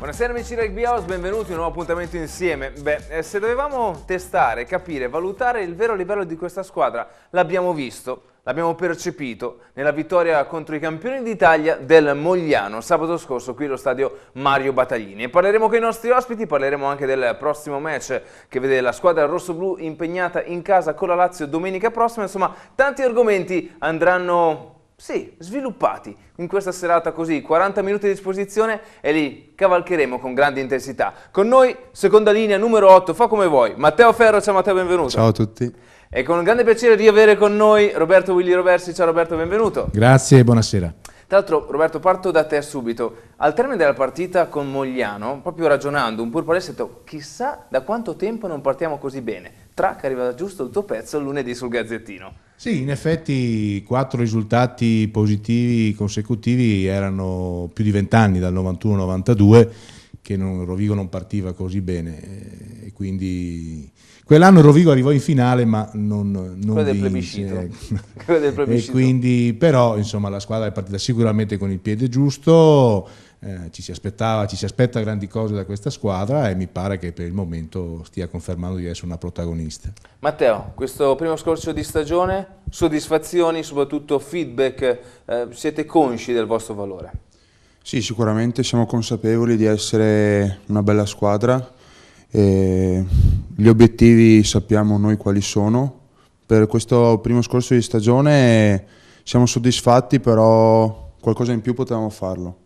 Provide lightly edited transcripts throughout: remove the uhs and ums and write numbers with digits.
Buonasera amici Rugby House, benvenuti in un nuovo appuntamento insieme. Se dovevamo testare, capire, valutare il vero livello di questa squadra, l'abbiamo visto, l'abbiamo percepito nella vittoria contro i campioni d'Italia del Mogliano sabato scorso qui allo stadio Mario Battaglini. E parleremo con i nostri ospiti, parleremo anche del prossimo match che vede la squadra rossoblu impegnata in casa con la Lazio domenica prossima. Insomma, tanti argomenti andranno sviluppati in questa serata così, 40 minuti a disposizione e li cavalcheremo con grande intensità. Con noi, seconda linea, numero 8, fa come vuoi, Matteo Ferro. Ciao Matteo, benvenuto. Ciao a tutti. E con un grande piacere di avere con noi Roberto Willy Roversi. Ciao Roberto, benvenuto. Grazie e buonasera. Tra l'altro, Roberto, parto da te subito. Al termine della partita con Mogliano, proprio ragionando un po' il palestra, ho detto, chissà da quanto tempo non partiamo così bene. Track, arriva giusto il tuo pezzo lunedì sul Gazzettino. Sì, in effetti 4 risultati positivi consecutivi, erano più di 20 anni, dal 91-92, che Rovigo non partiva così bene. E quindi quell'anno Rovigo arrivò in finale ma non Quello del vinse. plebiscito. Quello del plebiscito. E quindi, però insomma, la squadra è partita sicuramente con il piede giusto. Ci si aspetta grandi cose da questa squadra e mi pare che per il momento stia confermando di essere una protagonista. Matteo, questo primo scorcio di stagione, soddisfazioni, soprattutto feedback, siete consci del vostro valore? Sì, sicuramente siamo consapevoli di essere una bella squadra. Gli obiettivi sappiamo noi quali sono. Per questo primo scorcio di stagione siamo soddisfatti, però qualcosa in più potevamo farlo.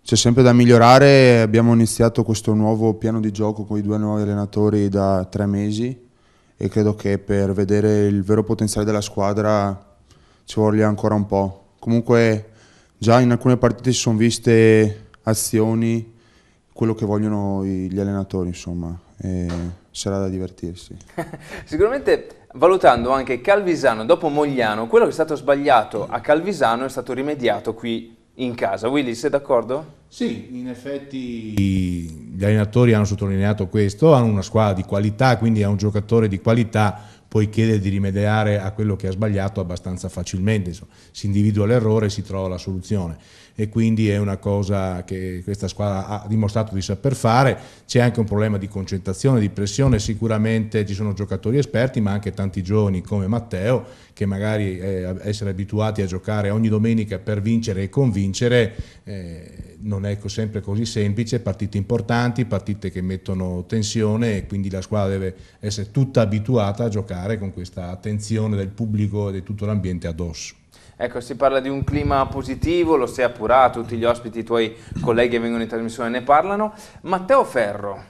C'è sempre da migliorare. Abbiamo iniziato questo nuovo piano di gioco con i 2 nuovi allenatori da 3 mesi e credo che per vedere il vero potenziale della squadra ci voglia ancora un po'. Comunque già in alcune partite si sono viste azioni, quello che vogliono gli allenatori, insomma, e sarà da divertirsi. Sicuramente, valutando anche Calvisano dopo Mogliano, quello che è stato sbagliato a Calvisano è stato rimediato qui in casa. Willy, sei d'accordo? Sì, in effetti gli allenatori hanno sottolineato questo, hanno una squadra di qualità, quindi a un giocatore di qualità puoi chiedere di rimediare a quello che ha sbagliato abbastanza facilmente. Insomma, si individua l'errore e si trova la soluzione, e quindi è una cosa che questa squadra ha dimostrato di saper fare. C'è anche un problema di concentrazione, di pressione. Sicuramente ci sono giocatori esperti, ma anche tanti giovani come Matteo, che magari essere abituati a giocare ogni domenica per vincere e convincere non è sempre così semplice. Partite importanti, partite che mettono tensione, e quindi la squadra deve essere tutta abituata a giocare con questa attenzione del pubblico e di tutto l'ambiente addosso. Ecco, si parla di un clima positivo, lo sei appurato, tutti gli ospiti, i tuoi colleghi che vengono in trasmissione ne parlano. Matteo Ferro,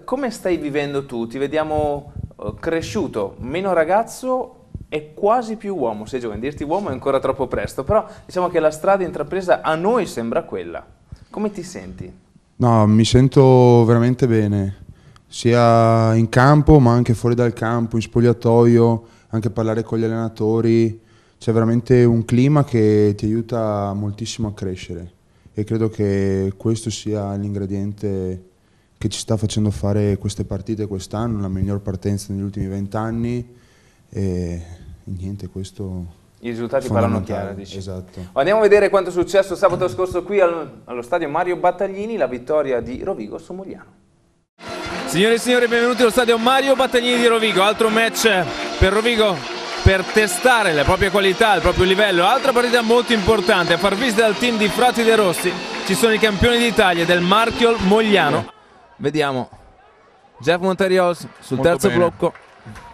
come stai vivendo tu? Ti vediamo cresciuto, meno ragazzo e quasi più uomo. Sei giovane, dirti uomo è ancora troppo presto, però diciamo che la strada intrapresa a noi sembra quella. Come ti senti? No, mi sento veramente bene, sia in campo ma anche fuori dal campo, in spogliatoio, anche parlare con gli allenatori. C'è veramente un clima che ti aiuta moltissimo a crescere, e credo che questo sia l'ingrediente che ci sta facendo fare queste partite quest'anno, la miglior partenza negli ultimi 20 anni, e niente, questo... I risultati parlano chiaro, dici. Esatto. Andiamo a vedere quanto è successo sabato scorso qui allo stadio Mario Battaglini, la vittoria di Rovigo su Mogliano. Signore e signori, benvenuti allo stadio Mario Battaglini di Rovigo, altro match per Rovigo per testare la propria qualità, il proprio livello. Altra partita molto importante, a far visita al team di Frati De Rossi ci sono i campioni d'Italia del marchio Mogliano. Vediamo Jeff Monteriols sul Molto terzo bene. blocco.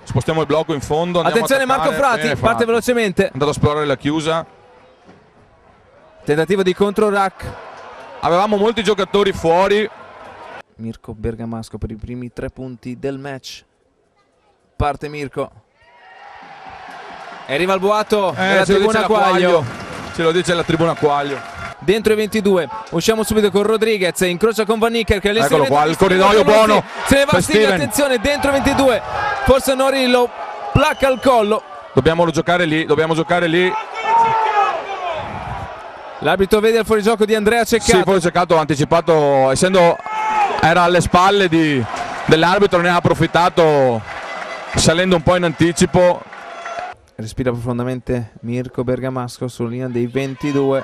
Spostiamo il blocco in fondo. Attenzione, Marco Frati, parte velocemente. È andato a esplorare la chiusa. Tentativo di contro-rack. Avevamo molti giocatori fuori. Mirko Bergamasco per i primi 3 punti del match. Parte Mirko. E arriva il boato della tribuna Quaglio. Ce lo dice la tribuna Quaglio. Dentro i 22. Usciamo subito con Rodriguez. Incrocia con Van Nicker. Che Eccolo qua, il corridoio buono. Se ne va per Stigli, Steven. attenzione, dentro i 22. Forse Norillo placca al collo. Dobbiamo giocare lì, L'arbitro vede il fuorigioco di Andrea Ceccato. Sì, poi cercato, anticipato, essendo era alle spalle dell'arbitro, ne ha approfittato salendo un po' in anticipo. Respira profondamente Mirko Bergamasco sulla linea dei 22.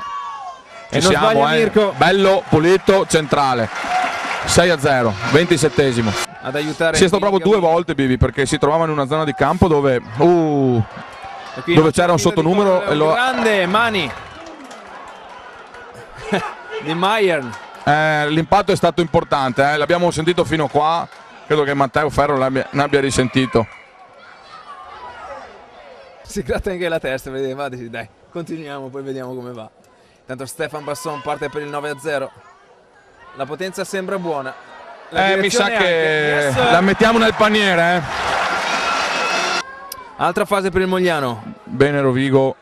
Ci non siamo, sbaglia Mirko. Bello, pulito, centrale. 6-0, 27esimo. Ad aiutare. Si è stato bravo 2 volte Bivi, perché si trovava in una zona di campo dove c'era un sottonumero e lo... Grande Mani di Mayern. L'impatto è stato importante, l'abbiamo sentito fino qua. Credo che Matteo Ferro ne abbia risentito. Si gratta anche la testa, vedete, va, dai, continuiamo, poi vediamo come va. Intanto Stefan Basson parte per il 9-0. La potenza sembra buona. Mi sa che la mettiamo nel paniere. Altra fase per il Mogliano. Bene Rovigo.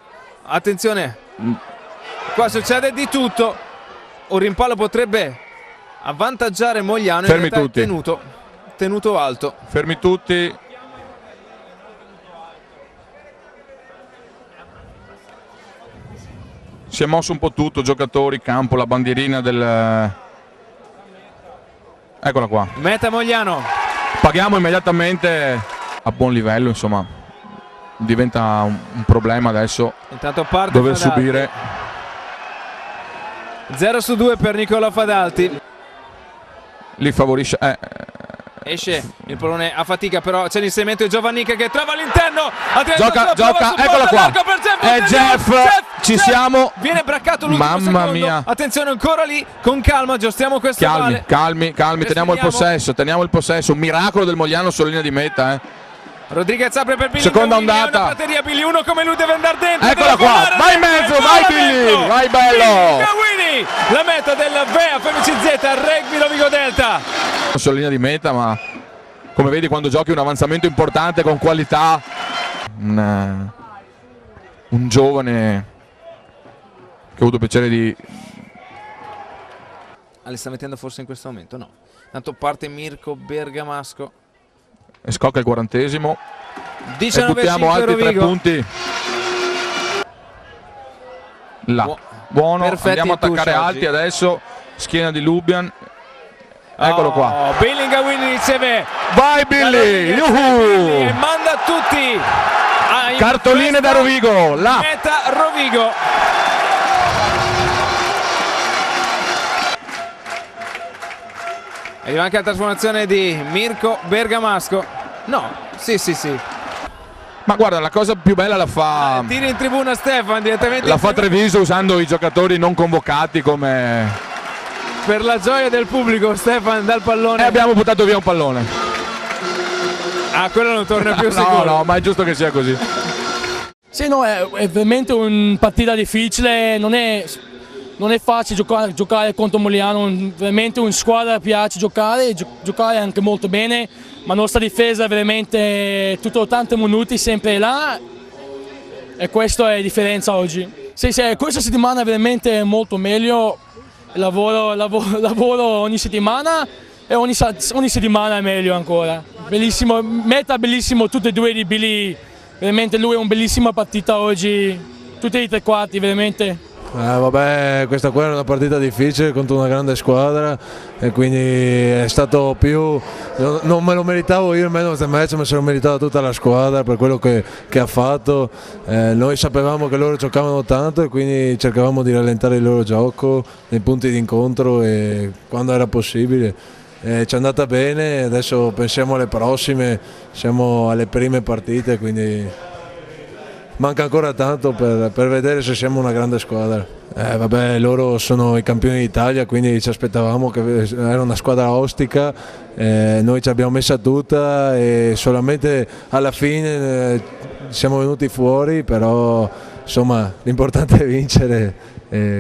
Attenzione, qua succede di tutto. Un rimpallo potrebbe avvantaggiare Mogliano. Fermi tutti. Tenuto alto. Fermi tutti. Si è mosso un po' tutto, giocatori, campo, la bandierina del... Eccola qua. Meta Mogliano. Paghiamo immediatamente a buon livello, insomma. Diventa un problema adesso. Intanto parte dover Fadalti. subire. 0-2 per Nicola Fadalti. Li favorisce. Esce il pallone a fatica, però c'è l'inserimento di Giovannica che trova all'interno. Gioca, eccola qua. È Jeff, ci siamo. Viene braccato l'ultimo secondo. Mamma mia. Attenzione ancora lì, con calma, giostiamo questa palla. Calmi, teniamo il possesso. Un miracolo del Mogliano sulla linea di meta. Rodriguez apre per Billy. Seconda ondata. Una batteria Billy, uno come lui deve andare dentro. Eccola qua, vai in mezzo, vai Billy, vai bello. La meta del VEA FMCZ Rugby Rovigo Delta. Sulla linea di meta, ma come vedi quando giochi un avanzamento importante con qualità, un giovane che ho avuto piacere di... Le sta mettendo forse in questo momento? No. Tanto parte Mirko Bergamasco. E scocca il 40esimo. 19 e buttiamo altri Rovigo. 3 punti. Là. Buono, andiamo a attaccare alti adesso. Schiena di Lubian. Eccolo qua. Billinga Winnie riceve. Vai Billy! E manda tutti. Cartoline da Rovigo. Là. Meta Rovigo. Arriva anche la trasformazione di Mirko Bergamasco. No, sì. Ma guarda, la cosa più bella la fa... Tira in tribuna Stefan direttamente. La fa Treviso usando i giocatori non convocati come... Per la gioia del pubblico Stefan dal pallone. E abbiamo buttato via un pallone. Quello non torna più sicuro. No, ma è giusto che sia così. Sì, no, è veramente una partita difficile, non è facile giocare contro Mogliano, veramente una squadra piace giocare anche molto bene, ma la nostra difesa è veramente tutto 80 minuti sempre là e questa è la differenza oggi. Sì, questa settimana è veramente molto meglio, lavoro ogni settimana e ogni settimana è meglio ancora. Bellissimo, meta bellissimo, tutte e due di Billy, veramente lui è una bellissima partita oggi, tutti i tre quarti veramente. Vabbè, questa qua era una partita difficile contro una grande squadra e quindi è stato più, non me lo meritavo io il man of the match, ma se lo meritava tutta la squadra per quello che ha fatto. Noi sapevamo che loro giocavano tanto e quindi cercavamo di rallentare il loro gioco nei punti di incontro e quando era possibile. Ci è andata bene, adesso pensiamo alle prossime, siamo alle prime partite, quindi manca ancora tanto per vedere se siamo una grande squadra. Vabbè, loro sono i campioni d'Italia, quindi ci aspettavamo che era una squadra ostica, noi ci abbiamo messa tutta e solamente alla fine siamo venuti fuori, però insomma l'importante è vincere.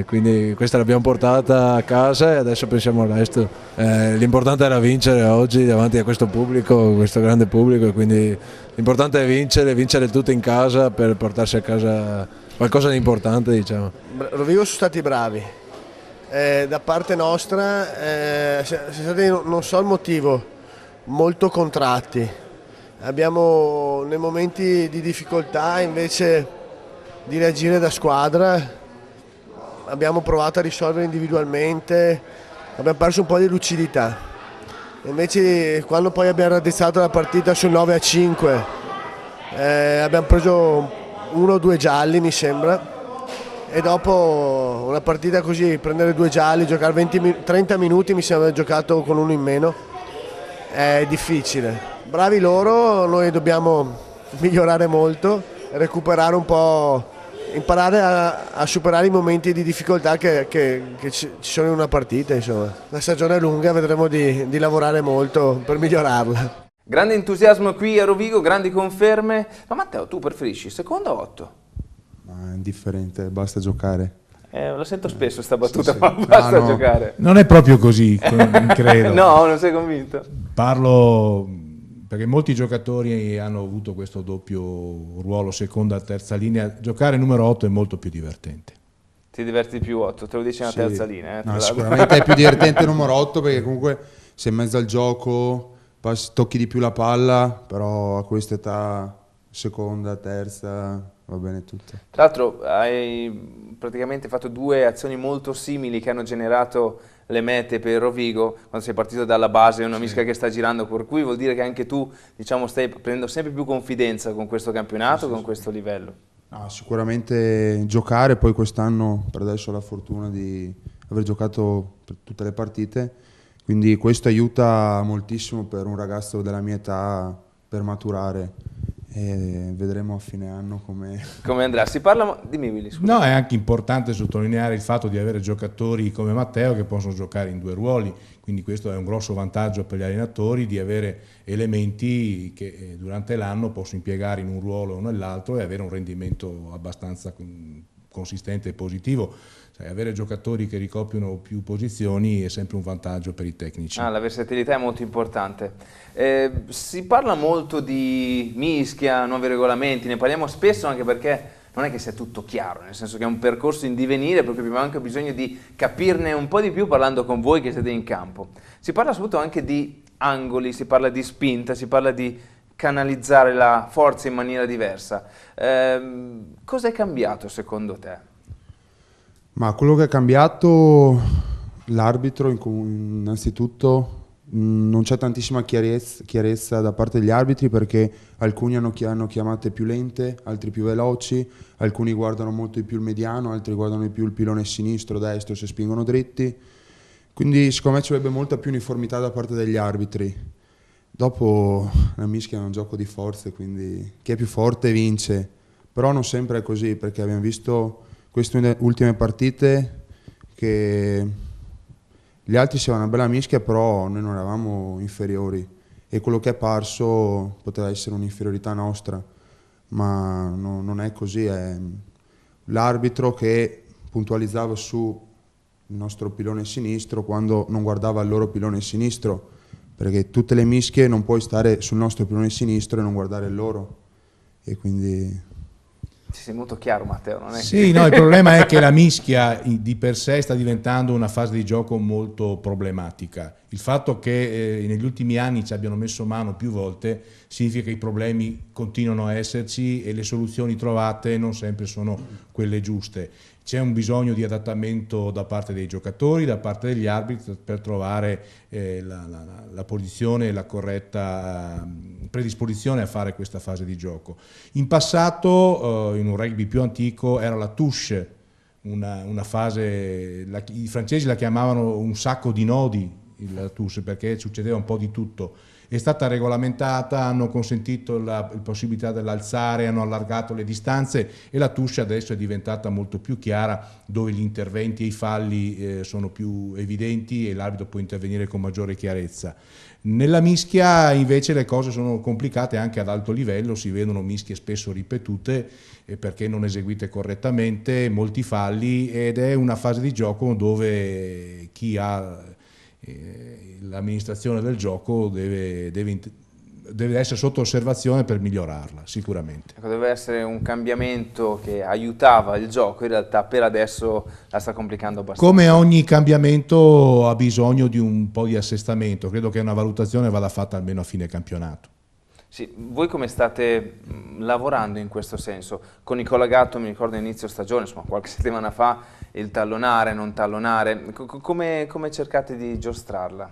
Quindi questa l'abbiamo portata a casa e adesso pensiamo al resto. L'importante era vincere oggi davanti a questo pubblico, questo grande pubblico, e quindi l'importante è vincere tutto in casa per portarsi a casa qualcosa di importante, diciamo. Rovigo sono stati bravi, da parte nostra siamo stati, non so il motivo, molto contratti. Abbiamo nei momenti di difficoltà invece di reagire da squadra abbiamo provato a risolvere individualmente, abbiamo perso un po' di lucidità. Invece quando poi abbiamo raddrizzato la partita sul 9-5 abbiamo preso 1 o 2 gialli mi sembra e dopo una partita così, prendere 2 gialli, giocare 30 minuti, mi sembra aver giocato con uno in meno, è difficile. Bravi loro, noi dobbiamo migliorare molto, recuperare un po', imparare a superare i momenti di difficoltà che ci sono in una partita. Insomma. La stagione è lunga, vedremo di lavorare molto per migliorarla. Grande entusiasmo qui a Rovigo, grandi conferme. Ma Matteo, tu preferisci seconda o 8? Ma è indifferente, basta giocare. Lo sento spesso sta battuta, Sì. ma basta giocare. Non è proprio così, credo. No, non sei convinto? Parlo perché molti giocatori hanno avuto questo doppio ruolo, seconda, terza linea. Giocare numero 8 è molto più divertente. Ti diverti più 8, te lo dice una Sì. terza linea. No, sicuramente è più divertente numero 8 perché comunque sei in mezzo al gioco, tocchi di più la palla, però a questa età seconda, terza, va bene tutto. Tra l'altro hai praticamente fatto 2 azioni molto simili che hanno generato le mete per Rovigo quando sei partito dalla base, è una mischia che sta girando, per cui vuol dire che anche tu, diciamo, stai prendendo sempre più confidenza con questo campionato, con questo livello. No, sicuramente giocare, poi quest'anno per adesso ho la fortuna di aver giocato per tutte le partite, quindi questo aiuta moltissimo per un ragazzo della mia età per maturare. E vedremo a fine anno come andrà. Si parla, dimmi Willy, scusa. No, è anche importante sottolineare il fatto di avere giocatori come Matteo che possono giocare in 2 ruoli, quindi questo è un grosso vantaggio per gli allenatori, di avere elementi che durante l'anno possono impiegare in un ruolo o nell'altro e avere un rendimento abbastanza consistente e positivo. Avere giocatori che ricoprono più posizioni è sempre un vantaggio per i tecnici. La versatilità è molto importante. Si parla molto di mischia, nuovi regolamenti, ne parliamo spesso anche perché non è che sia tutto chiaro, nel senso che è un percorso in divenire, perché abbiamo anche bisogno di capirne un po' di più parlando con voi che siete in campo. Si parla soprattutto anche di angoli, si parla di spinta, si parla di canalizzare la forza in maniera diversa. Cosa è cambiato secondo te? Ma quello che è cambiato, l'arbitro innanzitutto, non c'è tantissima chiarezza da parte degli arbitri perché alcuni hanno chiamate più lente, altri più veloci, alcuni guardano molto di più il mediano, altri guardano di più il pilone sinistro, destro se spingono dritti, quindi secondo me ci sarebbe molta più uniformità da parte degli arbitri. Dopo la mischia è un gioco di forze, quindi chi è più forte vince, però non sempre è così perché abbiamo visto queste ultime partite che gli altri si avevano una bella mischia, però noi non eravamo inferiori e quello che è parso poteva essere un'inferiorità nostra, ma non è così, è l'arbitro che puntualizzava su il nostro pilone sinistro quando non guardava il loro pilone sinistro, perché tutte le mischie non puoi stare sul nostro pilone sinistro e non guardare il loro, e quindi... Ci sei molto chiaro Matteo, non è? Sì, no, il problema è che la mischia di per sé sta diventando una fase di gioco molto problematica. Il fatto che negli ultimi anni ci abbiano messo mano più volte significa che i problemi continuano a esserci e le soluzioni trovate non sempre sono quelle giuste. C'è un bisogno di adattamento da parte dei giocatori, da parte degli arbitri per trovare la posizione e la corretta predisposizione a fare questa fase di gioco. In passato, in un rugby più antico, era la touche, una fase, i francesi la chiamavano un sacco di nodi, la touche, perché succedeva un po' di tutto. È stata regolamentata, hanno consentito la possibilità dell'alzare, hanno allargato le distanze e la touche adesso è diventata molto più chiara, dove gli interventi e i falli sono più evidenti e l'arbitro può intervenire con maggiore chiarezza. Nella mischia invece le cose sono complicate anche ad alto livello, si vedono mischie spesso ripetute perché non eseguite correttamente, molti falli, ed è una fase di gioco dove chi ha l'amministrazione del gioco deve essere sotto osservazione per migliorarla, sicuramente. Deve essere un cambiamento che aiutava il gioco, in realtà per adesso la sta complicando abbastanza. Come ogni cambiamento ha bisogno di un po' di assestamento, credo che una valutazione vada fatta almeno a fine campionato. Sì, voi come state lavorando in questo senso? Con Nicola Gatto mi ricordo inizio stagione, insomma qualche settimana fa, il tallonare, non tallonare, come cercate di giostrarla?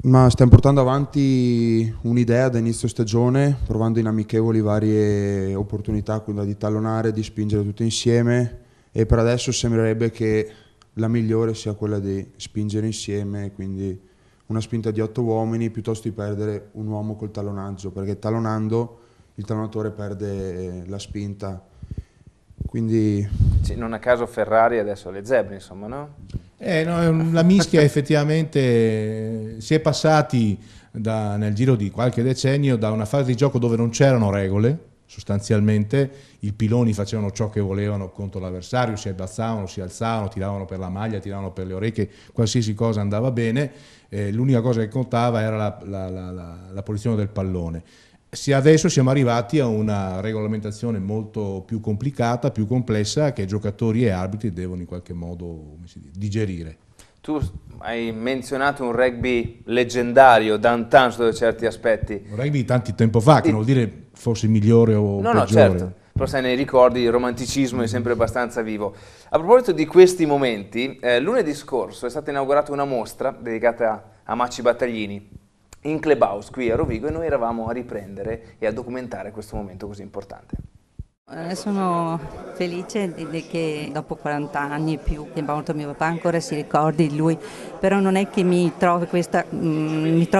Ma stiamo portando avanti un'idea da inizio stagione, provando in amichevoli varie opportunità, quella di tallonare, di spingere tutti insieme, e per adesso sembrerebbe che la migliore sia quella di spingere insieme, quindi una spinta di 8 uomini piuttosto di perdere un uomo col tallonaggio, perché talonando il tallonatore perde la spinta. Quindi Non a caso Ferrari adesso le zebre, insomma, no? No, la mischia effettivamente si è passati nel giro di qualche decennio da una fase di gioco dove non c'erano regole, sostanzialmente i piloni facevano ciò che volevano contro l'avversario, si abbassavano, si alzavano, tiravano per la maglia, tiravano per le orecchie, qualsiasi cosa andava bene, l'unica cosa che contava era la posizione del pallone. Adesso siamo arrivati a una regolamentazione molto più complicata, più complessa, che giocatori e arbitri devono in qualche modo, come si dice, digerire. Tu hai menzionato un rugby leggendario, d'antan sotto certi aspetti. Un rugby di tanti tempo fa, che non vuol dire forse migliore o No, peggiore. certo, però sai, nei ricordi il romanticismo è sempre abbastanza vivo. A proposito di questi momenti, lunedì scorso è stata inaugurata una mostra dedicata a Maci Battaglini in Clubhouse qui a Rovigo e noi eravamo a riprendere e a documentare questo momento così importante. Sono felice che dopo 40 anni e più che è morto mio papà ancora si ricordi di lui, però non è che mi trovo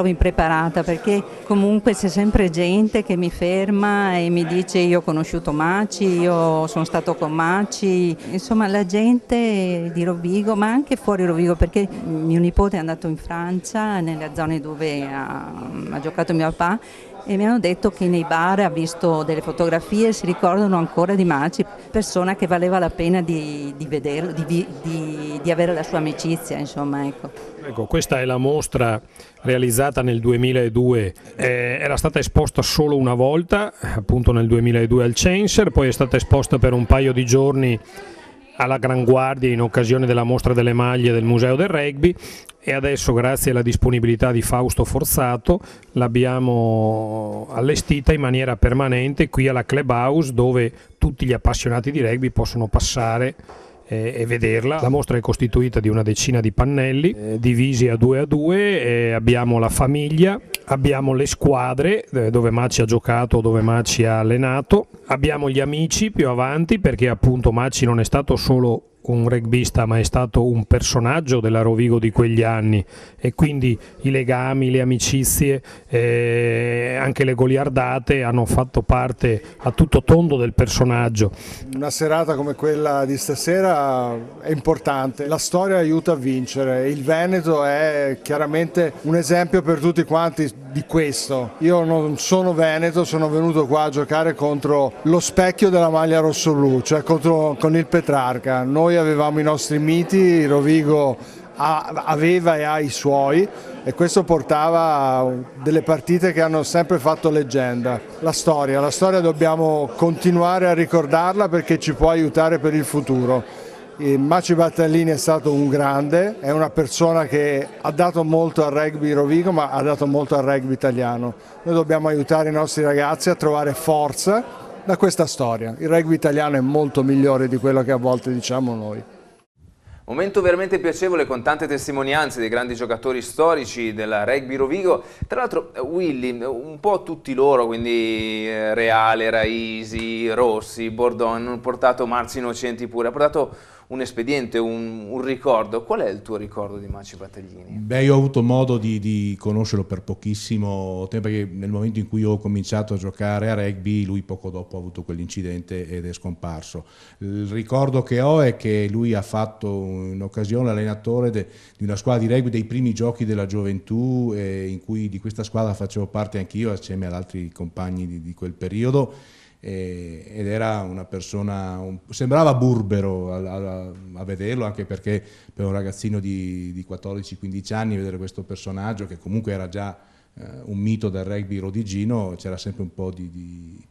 impreparata, perché comunque c'è sempre gente che mi ferma e mi dice io ho conosciuto Maci, io sono stato con Maci, insomma la gente di Rovigo, ma anche fuori Rovigo, perché mio nipote è andato in Francia, nelle zone dove ha giocato mio papà, e mi hanno detto che nei bar ha visto delle fotografie e si ricordano ancora di Maci, persona che valeva la pena di vederlo, di avere la sua amicizia, insomma, ecco. Ecco, questa è la mostra realizzata nel 2002, era stata esposta solo una volta, appunto nel 2002 al Censer, poi è stata esposta per un paio di giorni alla Gran Guardia in occasione della mostra delle maglie del Museo del Rugby, e adesso, grazie alla disponibilità di Fausto Forzato, l'abbiamo allestita in maniera permanente qui alla Clubhouse, dove tutti gli appassionati di rugby possono passare e vederla. La mostra è costituita di una decina di pannelli divisi a due, abbiamo la famiglia, abbiamo le squadre dove Maci ha giocato, dove Maci ha allenato, abbiamo gli amici più avanti, perché appunto Maci non è stato solo un rugbista ma è stato un personaggio della Rovigo di quegli anni, e quindi i legami, le amicizie, anche le goliardate hanno fatto parte a tutto tondo del personaggio. Una serata come quella di stasera è importante, la storia aiuta a vincere, il Veneto è chiaramente un esempio per tutti quanti di questo. Io non sono veneto, sono venuto qua a giocare contro lo specchio della maglia rossoblù, cioè con il Petrarca. Noi avevamo i nostri miti, Rovigo aveva e ha i suoi, e questo portava a delle partite che hanno sempre fatto leggenda. La storia dobbiamo continuare a ricordarla, perché ci può aiutare per il futuro. Maci Battaglini è stato un grande, è una persona che ha dato molto al rugby Rovigo, ma ha dato molto al rugby italiano. Noi dobbiamo aiutare i nostri ragazzi a trovare forza da questa storia. Il rugby italiano è molto migliore di quello che a volte diciamo noi. Momento veramente piacevole, con tante testimonianze dei grandi giocatori storici della Rugby Rovigo. Tra l'altro, Willy, un po' tutti loro, quindi Reale, Raisi, Rossi, Bordon, hanno portato Marzi Innocenti pure, ha portato un espediente, un ricordo. Qual è il tuo ricordo di Maci Battaglini? Beh, io ho avuto modo di conoscerlo per pochissimo tempo, perché nel momento in cui ho cominciato a giocare a rugby, lui poco dopo ha avuto quell'incidente ed è scomparso. Il ricordo che ho è che lui ha fatto in occasione l'allenatore di una squadra di rugby dei primi giochi della gioventù, in cui di questa squadra facevo parte anch'io assieme ad altri compagni di quel periodo. Ed era una persona, sembrava burbero a vederlo, anche perché per un ragazzino di 14-15 anni vedere questo personaggio, che comunque era già un mito del rugby rodigino, c'era sempre un po' di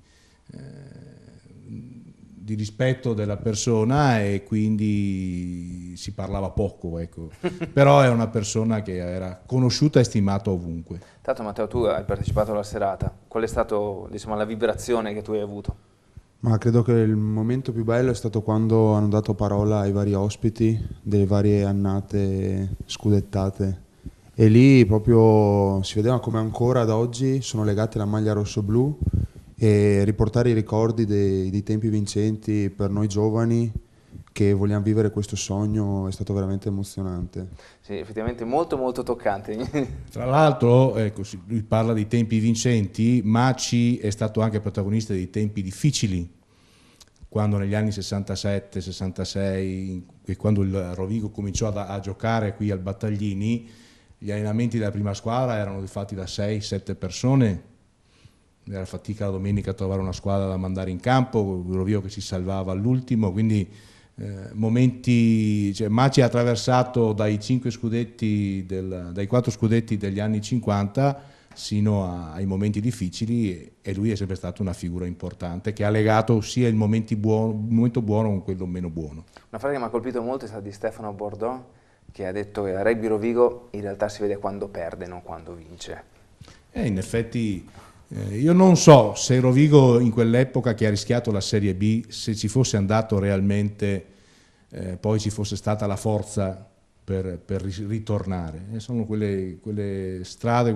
rispetto della persona, e quindi si parlava poco, ecco. Però è una persona che era conosciuta e stimata ovunque. Tanto Matteo, tu hai partecipato alla serata, qual è stata, diciamo, la vibrazione che tu hai avuto? Ma credo che il momento più bello è stato quando hanno dato parola ai vari ospiti delle varie annate scudettate, e lì proprio si vedeva come ancora ad oggi sono legate alla maglia rosso-blu, e riportare i ricordi dei tempi vincenti per noi giovani, che vogliamo vivere questo sogno è stato veramente emozionante. Sì, effettivamente molto molto toccante. Tra l'altro, ecco, lui parla di tempi vincenti, Maci è stato anche protagonista di tempi difficili, quando negli anni 67-66, quando il Rovigo cominciò a giocare qui al Battaglini, gli allenamenti della prima squadra erano fatti da 6-7 persone, era fatica la domenica a trovare una squadra da mandare in campo, il Rovigo che si salvava all'ultimo, quindi momenti, cioè, Maci ha attraversato dai 4 scudetti degli anni 50 sino ai momenti difficili, e lui è sempre stato una figura importante che ha legato sia il momento buono con quello meno buono. Una frase che mi ha colpito molto è stata di Stefano Bordeaux, che ha detto che il rugby Rovigo in realtà si vede quando perde, non quando vince. In effetti io non so se Rovigo in quell'epoca che ha rischiato la Serie B, se ci fosse andato realmente, poi ci fosse stata la forza per ritornare. Sono quelle strade,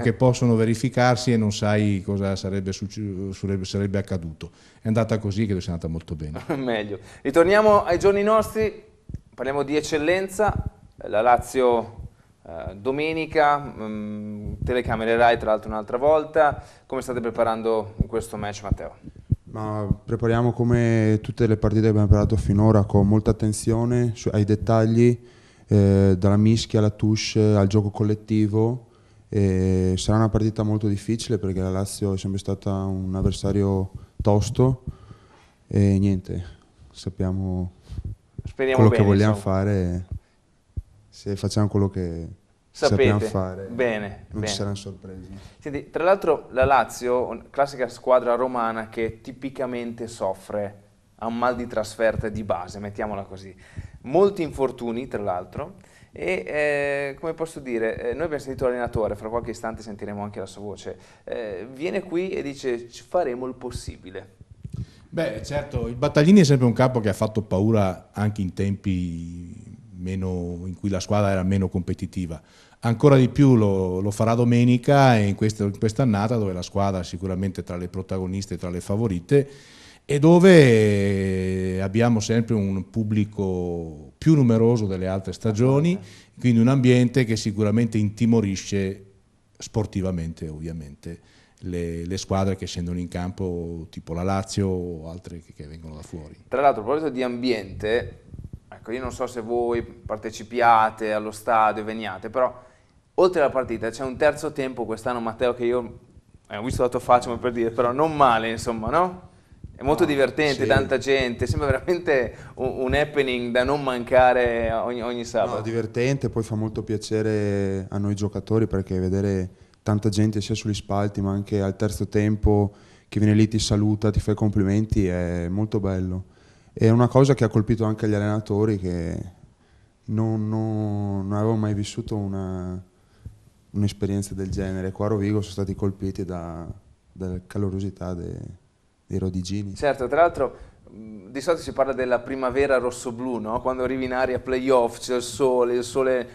che possono verificarsi e non sai cosa sarebbe accaduto. È andata così, che sia andata molto bene. Meglio. Ritorniamo ai giorni nostri, parliamo di eccellenza, la Lazio domenica, telecamere Rai tra l'altro un'altra volta. Come state preparando questo match, Matteo? Ma prepariamo come tutte le partite che abbiamo preparato finora, con molta attenzione ai dettagli, dalla mischia alla touche al gioco collettivo. Sarà una partita molto difficile perché la Lazio è sempre stata un avversario tosto e niente, speriamo quello bene, che vogliamo fare. Se facciamo quello che sappiamo fare, non ci saranno sorprese. Senti, tra l'altro la Lazio, classica squadra romana che tipicamente soffre, ha un mal di trasferta di base, mettiamola così. Molti infortuni, tra l'altro, e come posso dire, noi abbiamo sentito l'allenatore, fra qualche istante sentiremo anche la sua voce, viene qui e dice ci faremo il possibile. Beh, certo, il Battaglini è sempre un campo che ha fatto paura anche in tempi in cui la squadra era meno competitiva. Ancora di più lo farà domenica in quest'annata, dove la squadra è sicuramente tra le protagoniste, tra le favorite, e dove abbiamo sempre un pubblico più numeroso delle altre stagioni, quindi un ambiente che sicuramente intimorisce sportivamente, ovviamente, le squadre che scendono in campo, tipo la Lazio o altre che vengono da fuori. Tra l'altro, a proposito di ambiente, ecco, io non so se voi partecipiate allo stadio, veniate, però oltre alla partita c'è un terzo tempo quest'anno, Matteo, che io ho visto la tua faccia, ma per dire, però non male, insomma, no? È molto divertente, sì. Tanta gente, sembra veramente un happening da non mancare ogni sabato. No, divertente, poi fa molto piacere a noi giocatori, perché vedere tanta gente sia sugli spalti ma anche al terzo tempo che viene lì, ti saluta, ti fa i complimenti, è molto bello. È una cosa che ha colpito anche gli allenatori, che non avevo mai vissuto un'esperienza del genere. Qua a Rovigo sono stati colpiti dalla calorosità dei rodigini. Certo, tra l'altro di solito si parla della primavera rossoblù, no? Quando arrivi in area playoff c'è il sole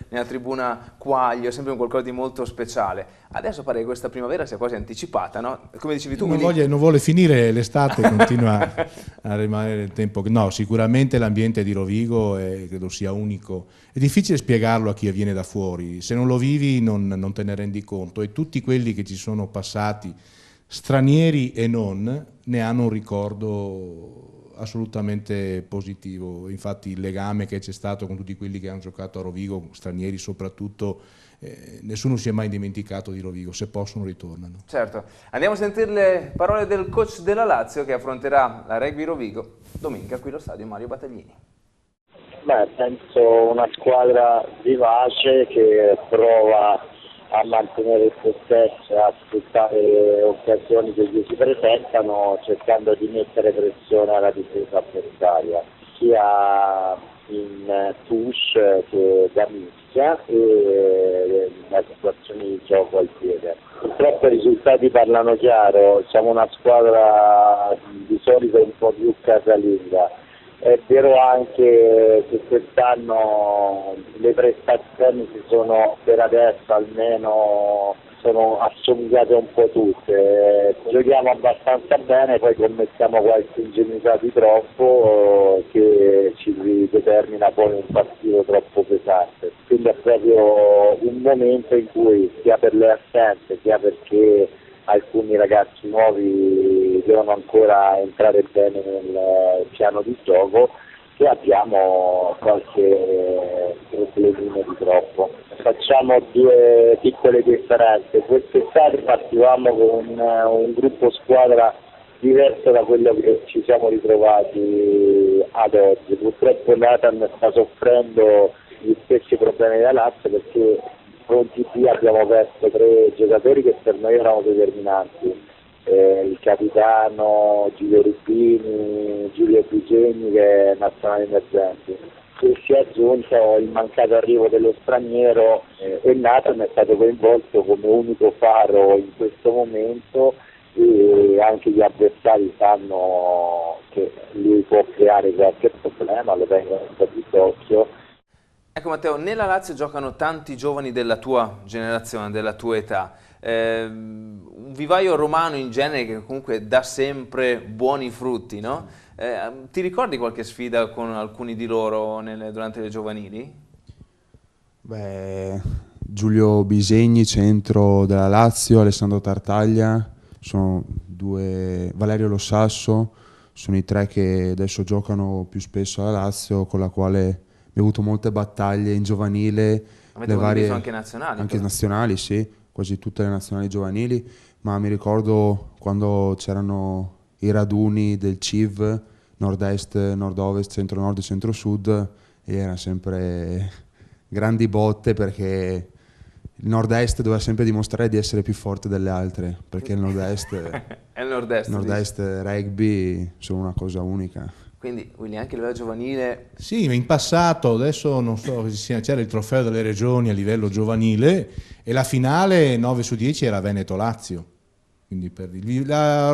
nella tribuna Quaglio, è sempre un qualcosa di molto speciale. Adesso pare che questa primavera sia quasi anticipata, no? Come dicevi tu. Non vuole finire l'estate, continua a rimanere il tempo. No, sicuramente l'ambiente di Rovigo credo sia unico. È difficile spiegarlo a chi viene da fuori, se non lo vivi non te ne rendi conto, e tutti quelli che ci sono passati, stranieri e non, ne hanno un ricordo assolutamente positivo. Infatti il legame che c'è stato con tutti quelli che hanno giocato a Rovigo, stranieri soprattutto, nessuno si è mai dimenticato di Rovigo, se possono ritornano. Certo, andiamo a sentire le parole del coach della Lazio che affronterà la Rugby Rovigo domenica qui allo stadio Mario Battaglini. Beh, penso una squadra vivace che prova a mantenere il possesso e a sfruttare le occasioni che gli si presentano, cercando di mettere pressione alla difesa avversaria, sia in touche che da mischia e nella situazione di gioco al piede. Purtroppo i risultati parlano chiaro, siamo una squadra di solito un po' più casalinga. È vero anche che quest'anno le prestazioni si sono per adesso almeno sono assomigliate un po' tutte, giochiamo abbastanza bene, poi commettiamo qualche ingenuità di troppo che ci determina poi un partito troppo pesante, quindi è proprio un momento in cui sia per le assenze sia perché alcuni ragazzi nuovi devono ancora entrare bene nel piano di gioco, che abbiamo qualche problemino di troppo. Facciamo due piccole differenze. Quest'estate partivamo con un gruppo squadra diverso da quello che ci siamo ritrovati ad oggi. Purtroppo Nathan sta soffrendo gli stessi problemi della Lazio, perché pronti via abbiamo perso 3 giocatori che per noi erano determinanti. Il capitano Giulio Rubini, Giulio Bigegni, che è nazionale emergenti, e si è aggiunto il mancato arrivo dello straniero e Nathan è stato coinvolto come unico faro in questo momento, e anche gli avversari sanno che lui può creare qualche problema, lo tengono un po' di d'occhio. Ecco Matteo, nella Lazio giocano tanti giovani della tua generazione, della tua età. Un vivaio romano in genere che comunque dà sempre buoni frutti, no? Ti ricordi qualche sfida con alcuni di loro durante le giovanili? Beh, Giulio Bisegni, centro della Lazio, Alessandro Tartaglia, sono due, Valerio Lo Sasso, sono i 3 che adesso giocano più spesso alla Lazio, con la quale abbiamo avuto molte battaglie in giovanile. Avete condiviso anche nazionali? Anche nazionali, sì. Quasi tutte le nazionali giovanili, ma mi ricordo quando c'erano i raduni del CIV, nord-est, nord-ovest, centro-nord e centro-sud, e erano sempre grandi botte, perché il nord-est doveva sempre dimostrare di essere più forte delle altre, perché il nord-est è il nord-est, rugby sono una cosa unica. Quindi anche a livello giovanile... Sì, in passato, adesso non so, c'era il trofeo delle regioni a livello giovanile e la finale 9 su 10 era Veneto-Lazio. Quindi la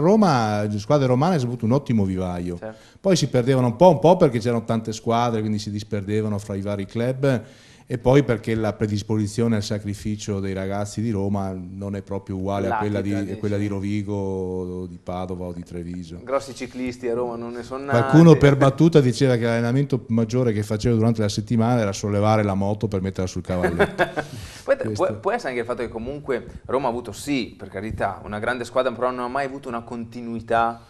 squadre romane hanno avuto un ottimo vivaio. Certo. Poi si perdevano un po' perché c'erano tante squadre, quindi si disperdevano fra i vari club, e poi perché la predisposizione al sacrificio dei ragazzi di Roma non è proprio uguale a quella di Rovigo, di Padova o di Treviso. Grossi ciclisti a Roma non ne sono nati. Qualcuno per battuta diceva che l'allenamento maggiore che facevo durante la settimana era sollevare la moto per metterla sul cavalletto. Può essere anche il fatto che comunque Roma ha avuto, sì, per carità, una grande squadra, però non ha mai avuto una continuità.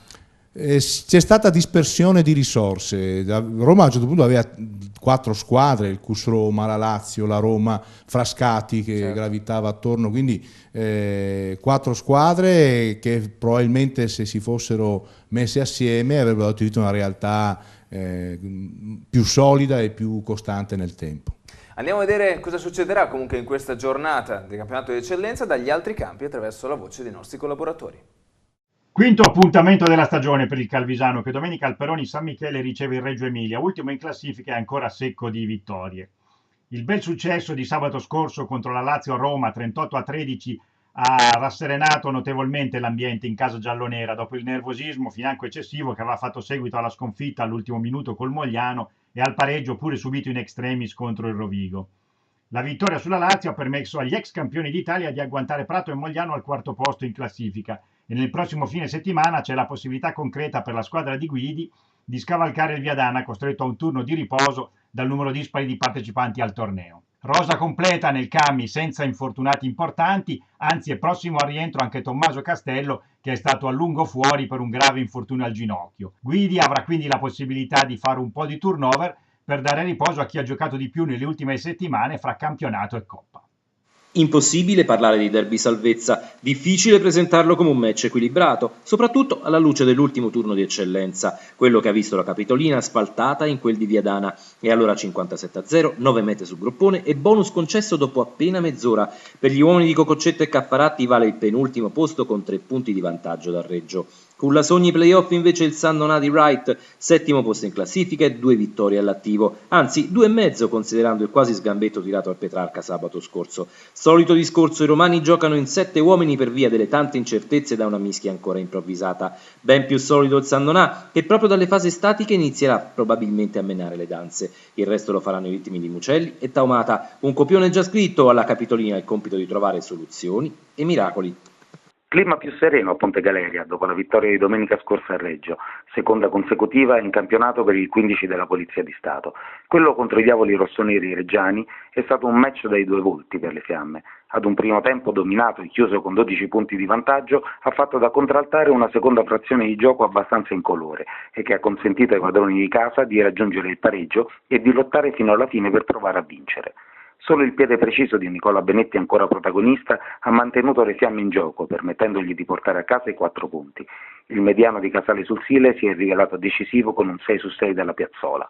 C'è stata dispersione di risorse. Roma a un certo punto aveva 4 squadre, il Cus Roma, la Lazio, la Roma, Frascati che gravitava attorno, quindi 4 squadre che probabilmente se si fossero messe assieme avrebbero dato una realtà più solida e più costante nel tempo. Andiamo a vedere cosa succederà comunque in questa giornata del campionato di eccellenza dagli altri campi attraverso la voce dei nostri collaboratori. Quinto appuntamento della stagione per il Calvisano, che domenica al Peroni San Michele riceve il Reggio Emilia, ultimo in classifica e ancora secco di vittorie. Il bel successo di sabato scorso contro la Lazio a Roma, 38-13, ha rasserenato notevolmente l'ambiente in casa giallonera dopo il nervosismo financo eccessivo che aveva fatto seguito alla sconfitta all'ultimo minuto col Mogliano e al pareggio pure subito in extremis contro il Rovigo. La vittoria sulla Lazio ha permesso agli ex campioni d'Italia di agguantare Prato e Mogliano al 4° posto in classifica, e nel prossimo fine settimana c'è la possibilità concreta per la squadra di Guidi di scavalcare il Viadana, costretto a un turno di riposo dal numero dispari di partecipanti al torneo. Rosa completa nel Cami senza infortunati importanti, anzi è prossimo al rientro anche Tommaso Castello, che è stato a lungo fuori per un grave infortunio al ginocchio. Guidi avrà quindi la possibilità di fare un po' di turnover per dare riposo a chi ha giocato di più nelle ultime settimane fra campionato e Coppa. Impossibile parlare di derby salvezza, difficile presentarlo come un match equilibrato, soprattutto alla luce dell'ultimo turno di eccellenza, quello che ha visto la Capitolina spaltata in quel di Viadana. E allora 57-0, 9 mete sul groppone e bonus concesso dopo appena mezz'ora. Per gli uomini di Cococcetto e Caffaratti vale il penultimo posto con 3 punti di vantaggio dal Reggio. Con la Sogni Playoff invece il San Donà di Wright, settimo posto in classifica e 2 vittorie all'attivo, anzi 2,5 considerando il quasi sgambetto tirato al Petrarca sabato scorso. Solito discorso, i romani giocano in 7 uomini per via delle tante incertezze da una mischia ancora improvvisata. Ben più solido il San Donà, che proprio dalle fasi statiche inizierà probabilmente a menare le danze. Il resto lo faranno i ritmi di Mucelli e Taumata, un copione già scritto, alla Capitolina il compito di trovare soluzioni e miracoli. Clima più sereno a Ponte Galeria dopo la vittoria di domenica scorsa a Reggio, seconda consecutiva in campionato per il 15 della Polizia di Stato. Quello contro i Diavoli Rossoneri reggiani è stato un match dai 2 volti per le Fiamme. Ad un primo tempo dominato e chiuso con 12 punti di vantaggio, ha fatto da contraltare una seconda frazione di gioco abbastanza incolore e che ha consentito ai padroni di casa di raggiungere il pareggio e di lottare fino alla fine per provare a vincere. Solo il piede preciso di Nicola Benetti, ancora protagonista, ha mantenuto le Fiamme in gioco, permettendogli di portare a casa i 4 punti. Il mediano di Casale sul Sile si è rivelato decisivo con un 6/6 dalla piazzola.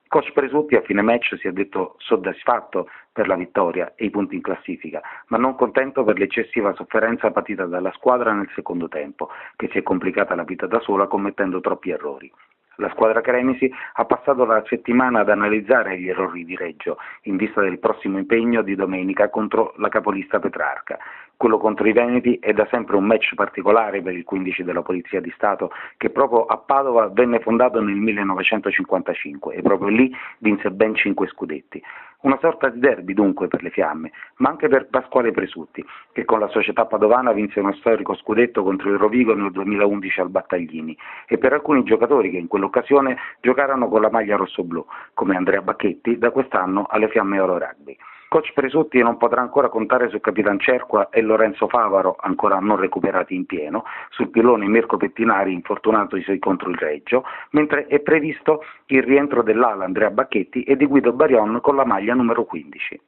Coach Presutti a fine match si è detto soddisfatto per la vittoria e i punti in classifica, ma non contento per l'eccessiva sofferenza patita dalla squadra nel secondo tempo, che si è complicata la vita da sola commettendo troppi errori. La squadra Cremisi ha passato la settimana ad analizzare gli errori di Reggio in vista del prossimo impegno di domenica contro la capolista Petrarca. Quello contro i Veneti è da sempre un match particolare per il 15 della Polizia di Stato, che proprio a Padova venne fondato nel 1955 e proprio lì vinse ben 5 scudetti. Una sorta di derby dunque per le Fiamme, ma anche per Pasquale Presutti, che con la società padovana vinse uno storico scudetto contro il Rovigo nel 2011 al Battaglini, e per alcuni giocatori che in quell'occasione giocarono con la maglia rossoblù, come Andrea Bacchetti, da quest'anno alle Fiamme Oro Rugby. Coach Presutti non potrà ancora contare su Capitan Cerqua e Lorenzo Favaro, ancora non recuperati in pieno, sul pilone Mirko Pettinari, infortunatosi contro il Reggio, mentre è previsto il rientro dell'ala Andrea Bacchetti e di Guido Barion con la maglia numero 15.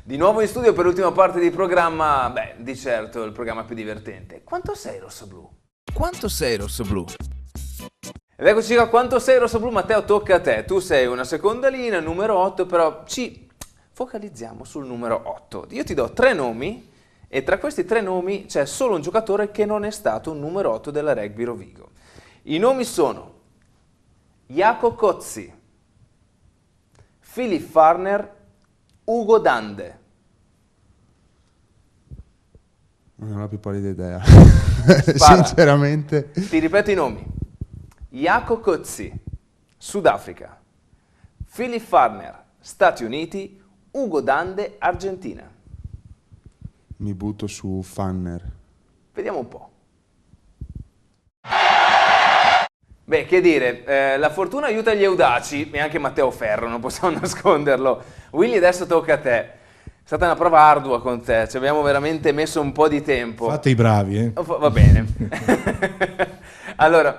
Di nuovo in studio per l'ultima parte di programma, di certo il programma più divertente. Quanto sei rossoblù? Quanto sei rossoblù? Ed eccoci qua, quanto sei rossoblù? Matteo, tocca a te. Tu sei una seconda linea, numero 8, però ci focalizziamo sul numero 8. Io ti do 3 nomi e tra questi 3 nomi c'è solo un giocatore che non è stato un numero 8 della Rugby Rovigo. I nomi sono Jaco Cozzi, Philip Farner, Ugo Dande. Non ho la più pallida idea. Spara. Sinceramente. Ti ripeto i nomi. Jaco Cozzi, Sudafrica. Philip Farner, Stati Uniti. Ugo Dande, Argentina. Mi butto su Fanner. Vediamo un po'. Beh, che dire, la fortuna aiuta gli audaci, e anche Matteo Ferro, non possiamo nasconderlo. Willy, adesso tocca a te. È stata una prova ardua con te, ci abbiamo veramente messo un po' di tempo. Fate i bravi, eh? Va bene. Allora,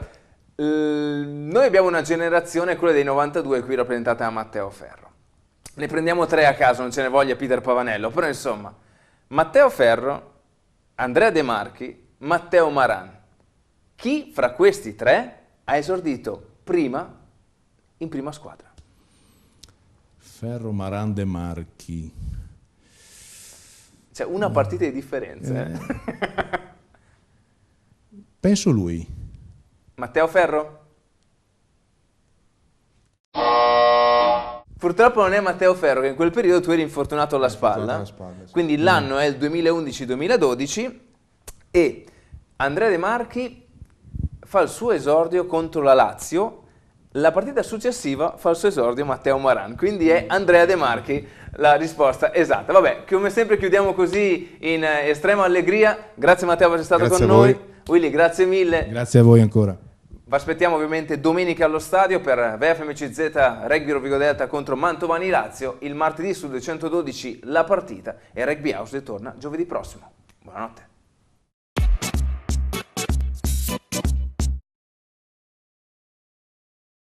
noi abbiamo una generazione, quella dei 92, qui rappresentata da Matteo Ferro. Ne prendiamo 3 a caso, non ce ne voglia Peter Pavanello, però insomma, Matteo Ferro, Andrea De Marchi, Matteo Maran. Chi fra questi 3 ha esordito prima in prima squadra? Ferro, Maran, De Marchi. C'è una partita di differenza. Penso lui. Matteo Ferro? Purtroppo non è Matteo Ferro, che in quel periodo tu eri infortunato alla spalla, sì. Quindi l'anno è il 2011-2012 e Andrea De Marchi fa il suo esordio contro la Lazio, la partita successiva fa il suo esordio Matteo Maran, quindi è Andrea De Marchi la risposta esatta. Vabbè, come sempre chiudiamo così in estrema allegria. Grazie Matteo per essere stato con noi. Willy, grazie mille. Grazie a voi ancora. Vi aspettiamo ovviamente domenica allo stadio per VFMCZ Rugby Rovigo Delta contro Mantovani Lazio. Il martedì su 212 la partita e Rugby House ritorna giovedì prossimo. Buonanotte.